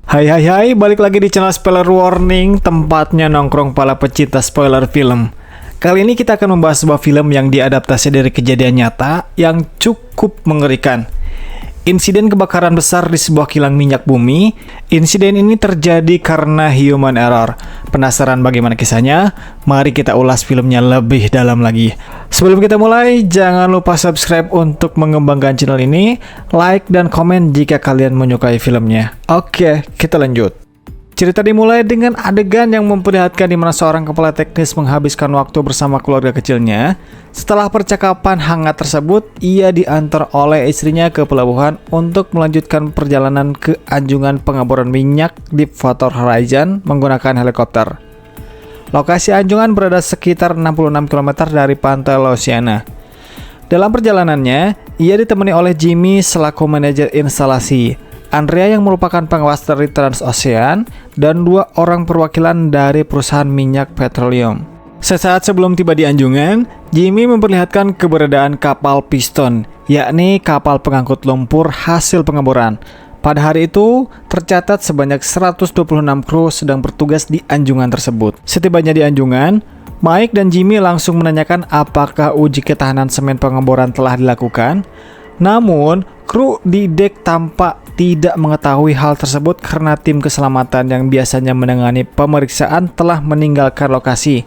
Hai, balik lagi di channel Spoiler Warning, tempatnya nongkrong para pecinta spoiler film. Kali ini kita akan membahas sebuah film yang diadaptasi dari kejadian nyata yang cukup mengerikan. Insiden kebakaran besar di sebuah kilang minyak bumi. Insiden ini terjadi karena human error. Penasaran bagaimana kisahnya? Mari kita ulas filmnya lebih dalam lagi. Sebelum kita mulai, jangan lupa subscribe untuk mengembangkan channel ini, like dan komen jika kalian menyukai filmnya. Oke, kita lanjut. Cerita dimulai dengan adegan yang memperlihatkan di mana seorang kepala teknis menghabiskan waktu bersama keluarga kecilnya. Setelah percakapan hangat tersebut, ia diantar oleh istrinya ke pelabuhan untuk melanjutkan perjalanan ke anjungan pengeboran minyak Deepwater Horizon menggunakan helikopter. Lokasi anjungan berada sekitar 66 km dari pantai Louisiana. Dalam perjalanannya, ia ditemani oleh Jimmy selaku manajer instalasi, Andrea yang merupakan pengawas dari Transocean, dan 2 orang perwakilan dari perusahaan minyak petroleum. Sesaat sebelum tiba di anjungan, Jimmy memperlihatkan keberadaan kapal Piston, yakni kapal pengangkut lumpur hasil pengeboran. Pada hari itu, tercatat sebanyak 126 kru sedang bertugas di anjungan tersebut. Setibanya di anjungan, Mike dan Jimmy langsung menanyakan apakah uji ketahanan semen pengeboran telah dilakukan. Namun, kru di dek tampak tidak mengetahui hal tersebut karena tim keselamatan yang biasanya menangani pemeriksaan telah meninggalkan lokasi.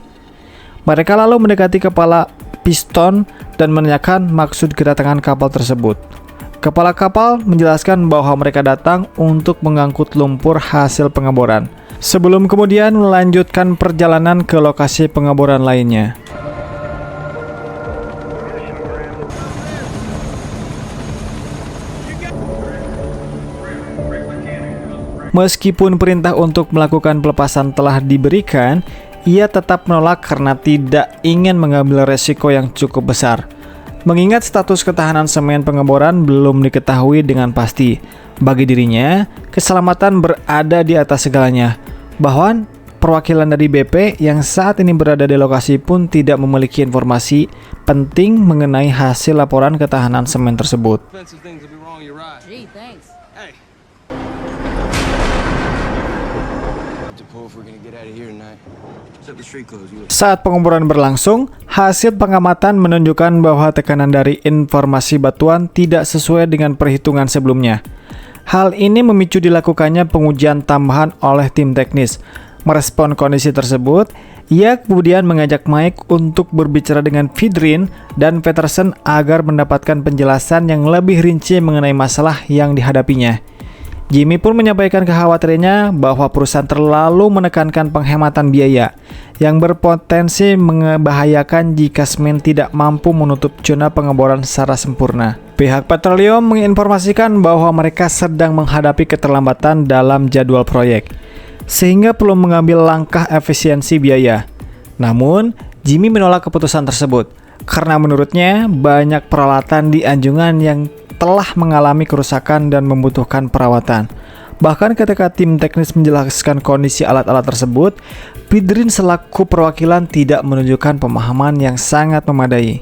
Mereka lalu mendekati kepala Piston dan menanyakan maksud kedatangan kapal tersebut. Kepala kapal menjelaskan bahwa mereka datang untuk mengangkut lumpur hasil pengeboran, sebelum kemudian melanjutkan perjalanan ke lokasi pengeboran lainnya. Meskipun perintah untuk melakukan pelepasan telah diberikan, ia tetap menolak karena tidak ingin mengambil resiko yang cukup besar. Mengingat status ketahanan semen pengeboran belum diketahui dengan pasti, bagi dirinya, keselamatan berada di atas segalanya. Bahkan, perwakilan dari BP yang saat ini berada di lokasi pun tidak memiliki informasi penting mengenai hasil laporan ketahanan semen tersebut. Saat pengeboran berlangsung, hasil pengamatan menunjukkan bahwa tekanan dari informasi batuan tidak sesuai dengan perhitungan sebelumnya. Hal ini memicu dilakukannya pengujian tambahan oleh tim teknis. Merespon kondisi tersebut, ia kemudian mengajak Mike untuk berbicara dengan Vidrin dan Peterson agar mendapatkan penjelasan yang lebih rinci mengenai masalah yang dihadapinya. Jimmy pun menyampaikan kekhawatirannya bahwa perusahaan terlalu menekankan penghematan biaya yang berpotensi membahayakan jika semen tidak mampu menutup zona pengeboran secara sempurna. Pihak petroleum menginformasikan bahwa mereka sedang menghadapi keterlambatan dalam jadwal proyek, sehingga perlu mengambil langkah efisiensi biaya. Namun, Jimmy menolak keputusan tersebut karena menurutnya banyak peralatan di anjungan yang telah mengalami kerusakan dan membutuhkan perawatan. Bahkan ketika tim teknis menjelaskan kondisi alat-alat tersebut, Vidrin selaku perwakilan tidak menunjukkan pemahaman yang sangat memadai.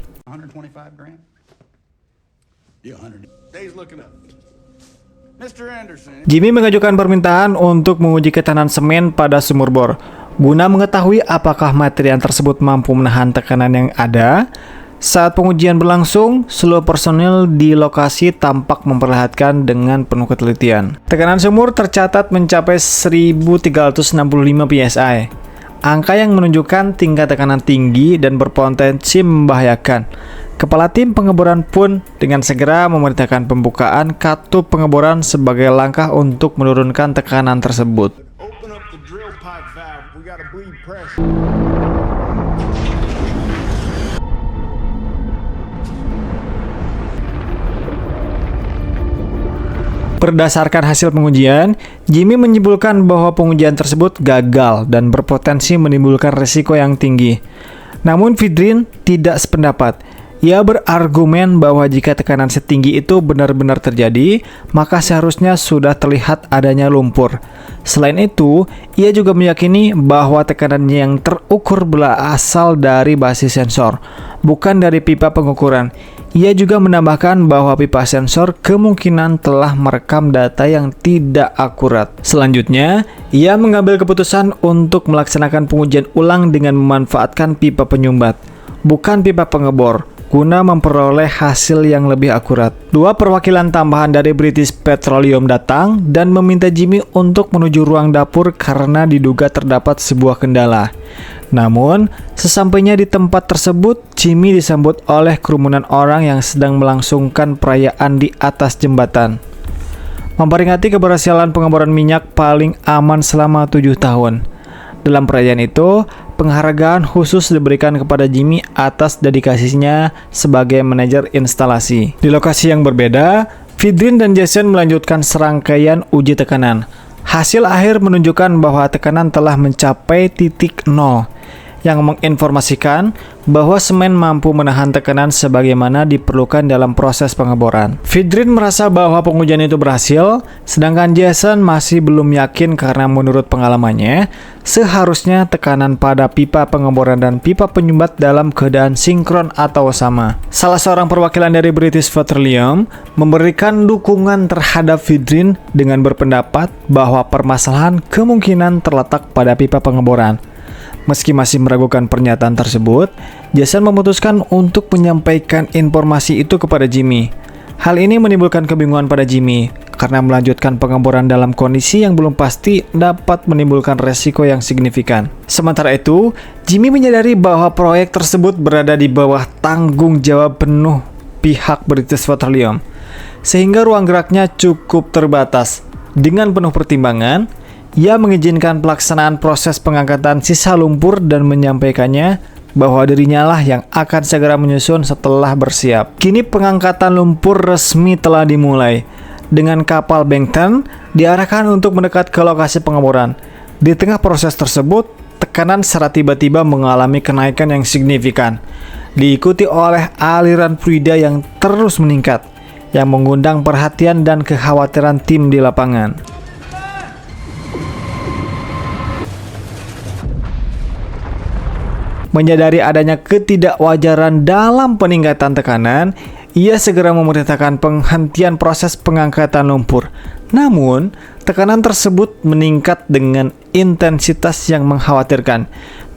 Jimmy mengajukan permintaan untuk menguji ketahanan semen pada sumur bor, guna mengetahui apakah material tersebut mampu menahan tekanan yang ada. Saat pengujian berlangsung, seluruh personil di lokasi tampak memperlihatkan dengan penuh ketelitian. Tekanan sumur tercatat mencapai 1365 psi, angka yang menunjukkan tingkat tekanan tinggi dan berpotensi membahayakan. Kepala tim pengeboran pun dengan segera memerintahkan pembukaan katup pengeboran sebagai langkah untuk menurunkan tekanan tersebut. Berdasarkan hasil pengujian, Jimmy menyimpulkan bahwa pengujian tersebut gagal dan berpotensi menimbulkan risiko yang tinggi. Namun Vidrin tidak sependapat. Ia berargumen bahwa jika tekanan setinggi itu benar-benar terjadi, maka seharusnya sudah terlihat adanya lumpur. Selain itu, ia juga meyakini bahwa tekanan yang terukur berasal dari basis sensor, bukan dari pipa pengukuran. Ia juga menambahkan bahwa pipa sensor kemungkinan telah merekam data yang tidak akurat. Selanjutnya, ia mengambil keputusan untuk melaksanakan pengujian ulang dengan memanfaatkan pipa penyumbat, bukan pipa pengebor, guna memperoleh hasil yang lebih akurat. Dua perwakilan tambahan dari British Petroleum datang dan meminta Jimmy untuk menuju ruang dapur karena diduga terdapat sebuah kendala. Namun, sesampainya di tempat tersebut, Jimmy disambut oleh kerumunan orang yang sedang melangsungkan perayaan di atas jembatan, memperingati keberhasilan pengeboran minyak paling aman selama 7 tahun. Dalam perayaan itu, penghargaan khusus diberikan kepada Jimmy atas dedikasinya sebagai manajer instalasi. Di lokasi yang berbeda, Vidrin dan Jason melanjutkan serangkaian uji tekanan. Hasil akhir menunjukkan bahwa tekanan telah mencapai titik nol, yang menginformasikan bahwa semen mampu menahan tekanan sebagaimana diperlukan dalam proses pengeboran. Vidrin merasa bahwa pengujian itu berhasil, sedangkan Jason masih belum yakin karena menurut pengalamannya, seharusnya tekanan pada pipa pengeboran dan pipa penyumbat dalam keadaan sinkron atau sama. Salah seorang perwakilan dari British Petroleum memberikan dukungan terhadap Vidrin dengan berpendapat bahwa permasalahan kemungkinan terletak pada pipa pengeboran. Meski masih meragukan pernyataan tersebut, Jason memutuskan untuk menyampaikan informasi itu kepada Jimmy. Hal ini menimbulkan kebingungan pada Jimmy, karena melanjutkan pengeboran dalam kondisi yang belum pasti dapat menimbulkan resiko yang signifikan. Sementara itu, Jimmy menyadari bahwa proyek tersebut berada di bawah tanggung jawab penuh pihak British Petroleum, sehingga ruang geraknya cukup terbatas. Dengan penuh pertimbangan, ia mengizinkan pelaksanaan proses pengangkatan sisa lumpur dan menyampaikannya bahwa dirinya lah yang akan segera menyusun setelah bersiap. Kini pengangkatan lumpur resmi telah dimulai, dengan kapal Bengten diarahkan untuk mendekat ke lokasi pengeboran. Di tengah proses tersebut, tekanan secara tiba-tiba mengalami kenaikan yang signifikan, diikuti oleh aliran fluida yang terus meningkat, yang mengundang perhatian dan kekhawatiran tim di lapangan. Menyadari adanya ketidakwajaran dalam peningkatan tekanan, ia segera memerintahkan penghentian proses pengangkatan lumpur. Namun, tekanan tersebut meningkat dengan intensitas yang mengkhawatirkan.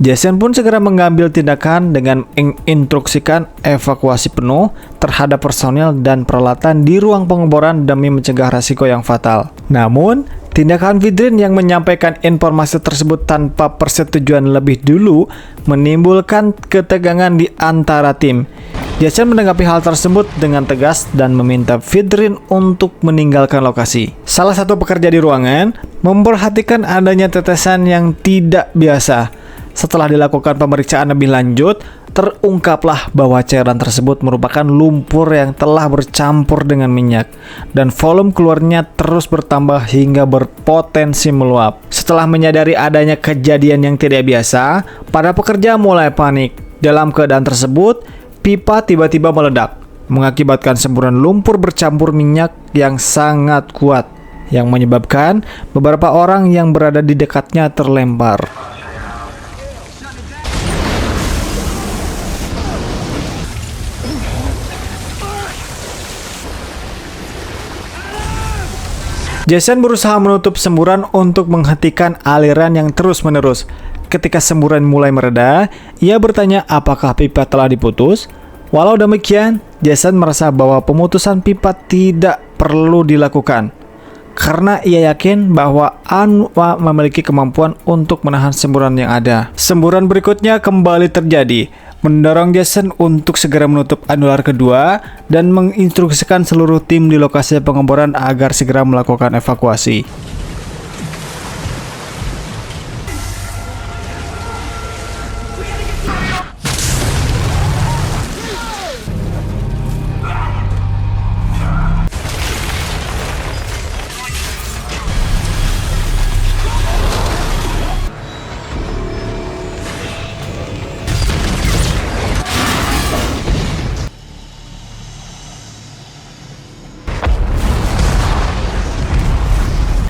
Jason pun segera mengambil tindakan dengan menginstruksikan evakuasi penuh terhadap personel dan peralatan di ruang pengeboran demi mencegah risiko yang fatal. Namun, tindakan Vidrin yang menyampaikan informasi tersebut tanpa persetujuan lebih dulu menimbulkan ketegangan di antara tim. Jason menanggapi hal tersebut dengan tegas dan meminta Vidrin untuk meninggalkan lokasi. Salah satu pekerja di ruangan memperhatikan adanya tetesan yang tidak biasa. Setelah dilakukan pemeriksaan lebih lanjut, terungkaplah bahwa cairan tersebut merupakan lumpur yang telah bercampur dengan minyak, dan volume keluarnya terus bertambah hingga berpotensi meluap. Setelah menyadari adanya kejadian yang tidak biasa, para pekerja mulai panik. Dalam keadaan tersebut, pipa tiba-tiba meledak, mengakibatkan semburan lumpur bercampur minyak yang sangat kuat, yang menyebabkan beberapa orang yang berada di dekatnya terlempar. Jason berusaha menutup semburan untuk menghentikan aliran yang terus-menerus. Ketika semburan mulai mereda, ia bertanya apakah pipa telah diputus. Walau demikian, Jason merasa bahwa pemutusan pipa tidak perlu dilakukan, karena ia yakin bahwa Anwa memiliki kemampuan untuk menahan semburan yang ada. Semburan berikutnya kembali terjadi, mendorong Jason untuk segera menutup anular kedua dan menginstruksikan seluruh tim di lokasi pengeboran agar segera melakukan evakuasi.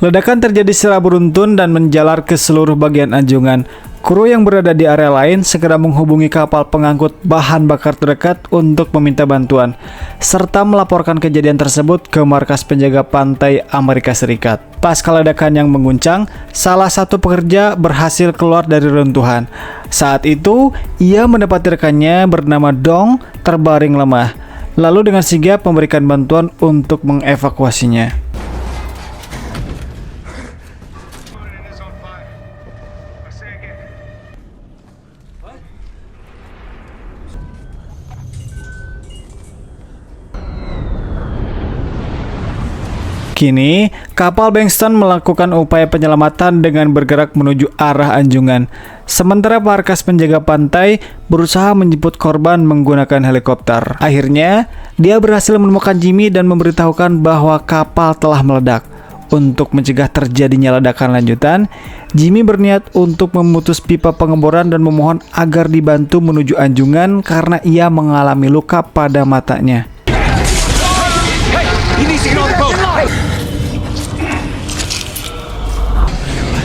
Ledakan terjadi secara beruntun dan menjalar ke seluruh bagian anjungan. Kru yang berada di area lain segera menghubungi kapal pengangkut bahan bakar terdekat untuk meminta bantuan, serta melaporkan kejadian tersebut ke markas penjaga pantai Amerika Serikat. Pasca ledakan yang mengguncang, salah satu pekerja berhasil keluar dari runtuhan. Saat itu, ia mendapati rekannya bernama Dong terbaring lemah, lalu dengan sigap memberikan bantuan untuk mengevakuasinya. Kini, kapal Bengston melakukan upaya penyelamatan dengan bergerak menuju arah anjungan. Sementara markas penjaga pantai berusaha menjemput korban menggunakan helikopter. Akhirnya, dia berhasil menemukan Jimmy dan memberitahukan bahwa kapal telah meledak. Untuk mencegah terjadinya ledakan lanjutan, Jimmy berniat untuk memutus pipa pengeboran dan memohon agar dibantu menuju anjungan karena ia mengalami luka pada matanya.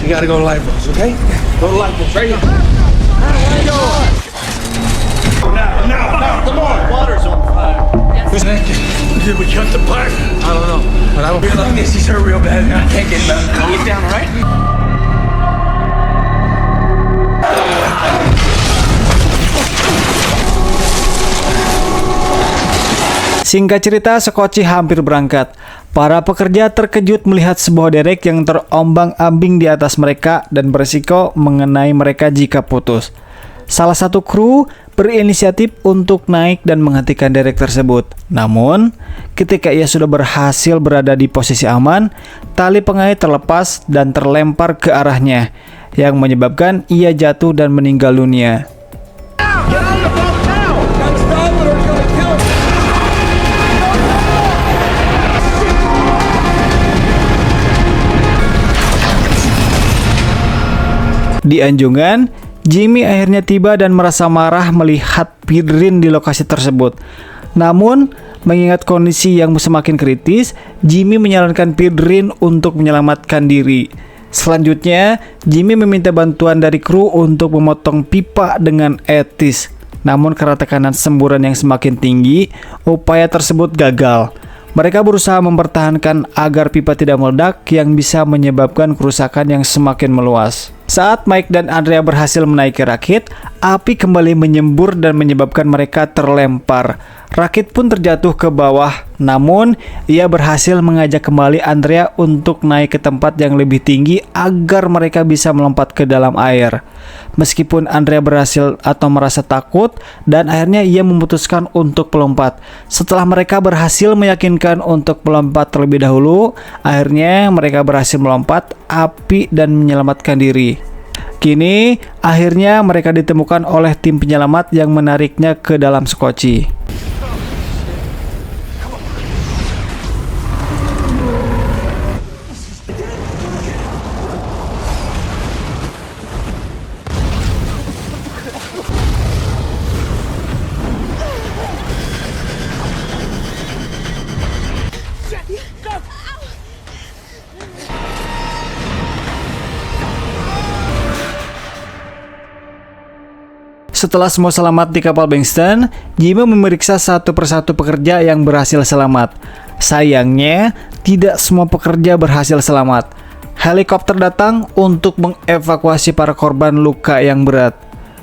You gotta go to lifeboats, okay? Go to lifeboats, right here. Now, come on. Water's on fire. Who's next? Did we cut the pipe? I don't know. But I don't feel like this. He's hurt real bad. I can't get him out. Get down, all right? Singkat cerita, Sekoci hampir berangkat. Para pekerja terkejut melihat sebuah derek yang terombang-ambing di atas mereka dan berisiko mengenai mereka jika putus. Salah satu kru berinisiatif untuk naik dan menghentikan derek tersebut. Namun, ketika ia sudah berhasil berada di posisi aman, tali pengait terlepas dan terlempar ke arahnya, yang menyebabkan ia jatuh dan meninggal dunia. Di anjungan, Jimmy akhirnya tiba dan merasa marah melihat Pidrin di lokasi tersebut. Namun, mengingat kondisi yang semakin kritis, Jimmy menyarankan Pidrin untuk menyelamatkan diri. Selanjutnya, Jimmy meminta bantuan dari kru untuk memotong pipa dengan etis. Namun karena tekanan semburan yang semakin tinggi, upaya tersebut gagal. Mereka berusaha mempertahankan agar pipa tidak meledak yang bisa menyebabkan kerusakan yang semakin meluas. Saat Mike dan Andrea berhasil menaiki rakit, api kembali menyembur dan menyebabkan mereka terlempar. Rakit pun terjatuh ke bawah, namun ia berhasil mengajak kembali Andrea untuk naik ke tempat yang lebih tinggi agar mereka bisa melompat ke dalam air. Meskipun Andrea berhasil atau merasa takut dan akhirnya ia memutuskan untuk melompat. Setelah mereka berhasil meyakinkan untuk melompat terlebih dahulu, akhirnya mereka berhasil melompat api dan menyelamatkan diri. Kini, akhirnya mereka ditemukan oleh tim penyelamat yang menariknya ke dalam Sekoci. Setelah semua selamat di kapal Bengston, Jimmy memeriksa satu persatu pekerja yang berhasil selamat. Sayangnya, tidak semua pekerja berhasil selamat. Helikopter datang untuk mengevakuasi para korban luka yang berat.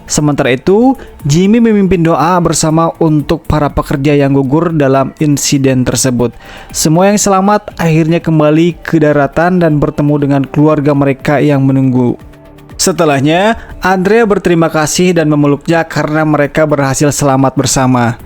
Sementara itu, Jimmy memimpin doa bersama untuk para pekerja yang gugur dalam insiden tersebut. Semua yang selamat akhirnya kembali ke daratan dan bertemu dengan keluarga mereka yang menunggu. Setelahnya, Andrea berterima kasih dan memeluknya karena mereka berhasil selamat bersama.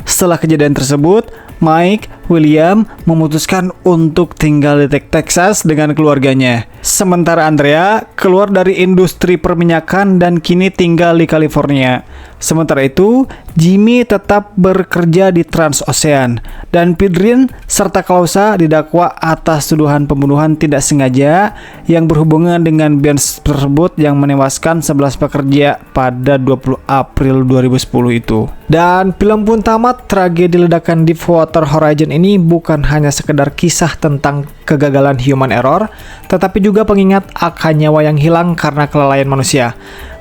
Setelah kejadian tersebut, Mike, William memutuskan untuk tinggal di Texas dengan keluarganya. Sementara Andrea keluar dari industri perminyakan dan kini tinggal di California. Sementara itu, Jimmy tetap bekerja di Transocean dan Pidrin serta Klausa didakwa atas tuduhan pembunuhan tidak sengaja yang berhubungan dengan band tersebut yang menewaskan 11 pekerja pada 20 April 2010 itu. Dan film pun tamat. Tragedi ledakan Deepwater Horizon ini bukan hanya sekedar kisah tentang kegagalan human error, tetapi juga pengingat akan nyawa yang hilang karena kelalaian manusia,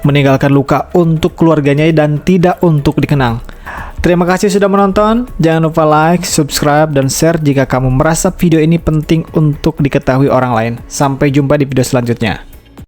meninggalkan luka untuk keluarganya dan tidak untuk dikenang. Terima kasih sudah menonton, jangan lupa like, subscribe, dan share jika kamu merasa video ini penting untuk diketahui orang lain. Sampai jumpa di video selanjutnya.